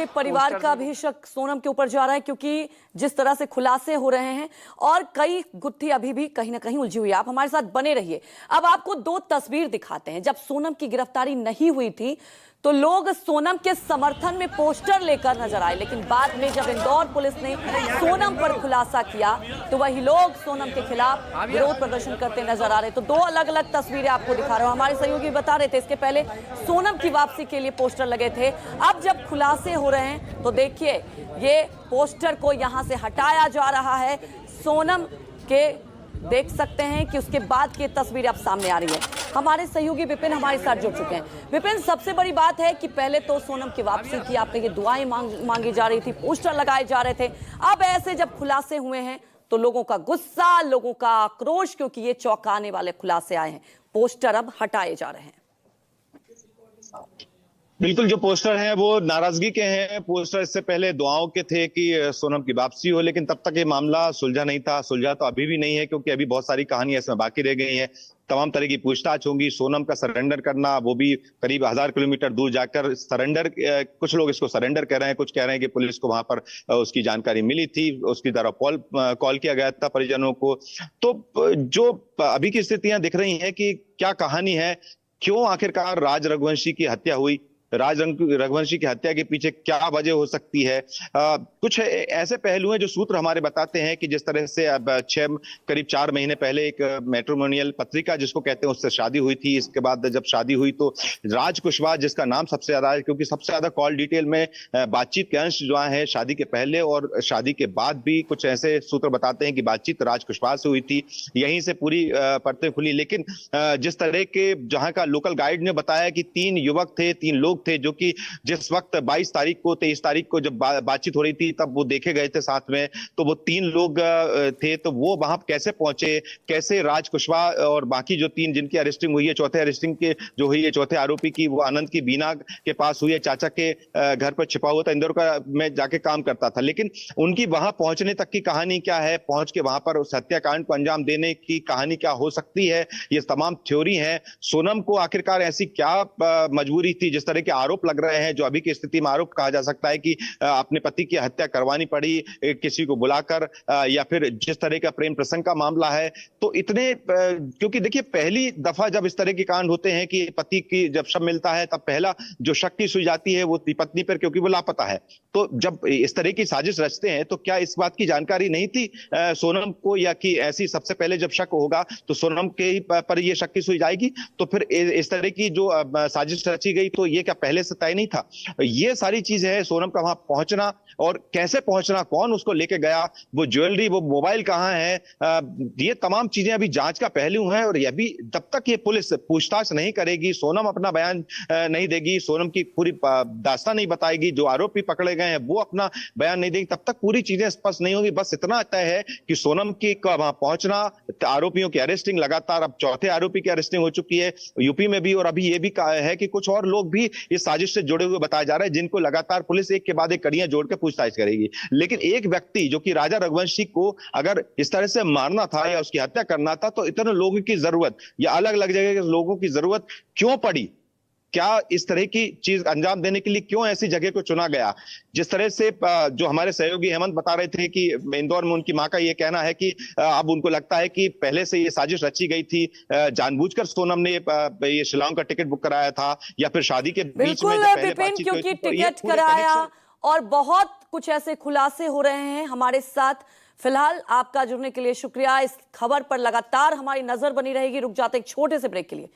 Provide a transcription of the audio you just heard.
परिवार का भी शक सोनम के ऊपर जा रहा है, क्योंकि जिस तरह से खुलासे हो रहे हैं और कई गुत्थी अभी भी कहीं ना कहीं उलझी हुई है। आप हमारे साथ बने रहिए। अब आपको दो तस्वीर दिखाते हैं। जब सोनम की गिरफ्तारी नहीं हुई थी तो लोग सोनम के समर्थन में पोस्टर लेकर नजर आए, लेकिन बाद में जब इंदौर पुलिस ने सोनम पर खुलासा किया तो वही लोग सोनम के खिलाफ विरोध प्रदर्शन करते नजर आ रहे। तो दो अलग अलग तस्वीरें आपको दिखा रहा हूं। हमारे सहयोगी बता रहे थे इसके पहले सोनम की वापसी के लिए पोस्टर लगे थे। अब जब खुलासे हो रहे हैं तो देखिए ये पोस्टर को यहां से हटाया जा रहा है। सोनम के देख सकते हैं कि उसके बाद की तस्वीर अब सामने आ रही है। हमारे सहयोगी विपिन हमारे साथ जुड़ चुके हैं। विपिन, सबसे बड़ी बात है कि पहले तो सोनम की वापसी की आपने ये दुआएं मांगी जा रही थी, पोस्टर लगाए जा रहे थे। अब ऐसे जब खुलासे हुए हैं तो लोगों का गुस्सा, लोगों का आक्रोश, क्योंकि ये चौंकाने वाले खुलासे आए हैं, पोस्टर अब हटाए जा रहे हैं। बिल्कुल, जो पोस्टर हैं वो नाराजगी के हैं। पोस्टर इससे पहले दुआओं के थे कि सोनम की वापसी हो, लेकिन तब तक ये मामला सुलझा नहीं था। सुलझा तो अभी भी नहीं है, क्योंकि अभी बहुत सारी कहानियां इसमें बाकी रह गई हैं। तमाम तरह की पूछताछ होंगी। सोनम का सरेंडर करना, वो भी करीब 1000 किलोमीटर दूर जाकर सरेंडर, कुछ लोग इसको सरेंडर कह रहे हैं, कुछ कह रहे हैं कि पुलिस को वहां पर उसकी जानकारी मिली थी, उसकी तरफ कॉल किया गया था परिजनों को। तो जो अभी की स्थितियां दिख रही हैं कि क्या कहानी है, क्यों आखिरकार राज रघुवंशी की हत्या हुई, राज रघुवंशी की हत्या के पीछे क्या वजह हो सकती है। कुछ ऐसे पहलू हैं जो सूत्र हमारे बताते हैं कि जिस तरह से अब करीब 4 महीने पहले एक मैट्रिमोनियल पत्रिका जिसको कहते हैं उससे शादी हुई थी। इसके बाद जब शादी हुई तो राज कुशवाहा, जिसका नाम सबसे ज्यादा है क्योंकि सबसे ज्यादा कॉल डिटेल में बातचीत के अंश जो है शादी के पहले और शादी के बाद भी, कुछ ऐसे सूत्र बताते हैं कि बातचीत राज कुशवाहा से हुई थी। यहीं से पूरी परतें खुली। लेकिन जिस तरह के जहां का लोकल गाइड ने बताया कि 3 युवक थे, 3 लोग थे जो कि जिस वक्त 22 तारीख को, 23 तारीख को जब बातचीत हो रही थी तब वो देखे गए थे साथ में। तो वो 3 लोग थे, तो वो वहां कैसे पहुंचे, कैसे राज कुशवाहा और बाकी जो 3 जिनकी अरेस्टिंग हुई है, चौथे अरेस्टिंग के जो हुई है, चौथे आरोपी की, वो आनंद की बीना के पास हुई है, चाचा के घर पर छिपा हुआ था, इंदौर का में जाके काम करता था। लेकिन उनकी वहां पहुंचने तक की कहानी क्या है, पहुंच के वहां पर उस हत्याकांड को अंजाम देने की कहानी क्या हो सकती है, ये तमाम थ्योरी है। सोनम को आखिरकार ऐसी क्या मजबूरी थी, जिस तरह के आरोप लग रहे हैं, जो अभी की स्थिति में आरोप कहा जा सकता है कि अपने पति की हत्या करवानी पड़ी किसी को बुलाकर, या फिर जिस तरह का प्रेम प्रसंग का मामला है। तो इतने, क्योंकि देखिए पहली दफा जब इस तरह के कांड होते हैं कि पति की जब शव मिलता है, तब पहला जो शक की सुई जाती है वो पत्नी पर, क्योंकि वो लापता है। तो जब इस तरह की साजिश रचते हैं तो क्या इस बात की जानकारी नहीं थी सोनम को, या कि ऐसी सबसे पहले जब शक होगा तो सोनम के पर ये शक की सुई जाएगी? तो फिर इस तरह की जो साजिश रची गई, तो ये क्या पहले से तय नहीं था? ये सारी चीजें हैं, सोनम का वहां पहुंचना और कैसे पहुंचना, कौन उसको लेके गया, वो ज्वेलरी, वो मोबाइल कहां है, ये तमाम चीजें अभी जांच का पहलू है। और ये भी जब तक ये पुलिस पूछताछ नहीं करेगी, सोनम अपना बयान नहीं देगी, सोनम की पूरी दास्तान नहीं बताएगी, जो आरोपी पकड़े गए हैं वो अपना बयान नहीं देगी, तब तक पूरी चीजें स्पष्ट नहीं होगी। बस इतना तय है कि सोनम की वहां पहुंचना, आरोपियों की अरेस्टिंग लगातार, अब चौथे आरोपी की अरेस्टिंग हो चुकी है यूपी में भी, और अभी ये भी है कि कुछ और लोग भी इस साजिश से जुड़े हुए बताया जा रहा है, जिनको लगातार पुलिस एक के बाद एक कड़ियां जोड़ के पूछताछ करेगी। लेकिन एक व्यक्ति जो कि राजा रघुवंशी को अगर इस तरह से मारना था या उसकी हत्या करना था, तो इतने लोगों की जरूरत या अलग अलग जगह के लोगों की जरूरत क्यों पड़ी? क्या इस तरह की चीज अंजाम देने के लिए क्यों ऐसी जगह को चुना गया? जिस तरह से जो हमारे सहयोगी हेमंत बता रहे थे कि इंदौर में उनकी मां का ये कहना है कि अब उनको लगता है कि पहले से ये साजिश रची गई थी, जानबूझकर सोनम ने ये शिलांग का टिकट बुक कराया था, या फिर शादी के बीच में बिल्कुल, क्योंकि टिकट कराया और बहुत कुछ ऐसे खुलासे हो रहे हैं हमारे साथ। फिलहाल आपका जुड़ने के लिए शुक्रिया। इस खबर पर लगातार हमारी नजर बनी रहेगी। रुक जाते एक छोटे से ब्रेक के लिए।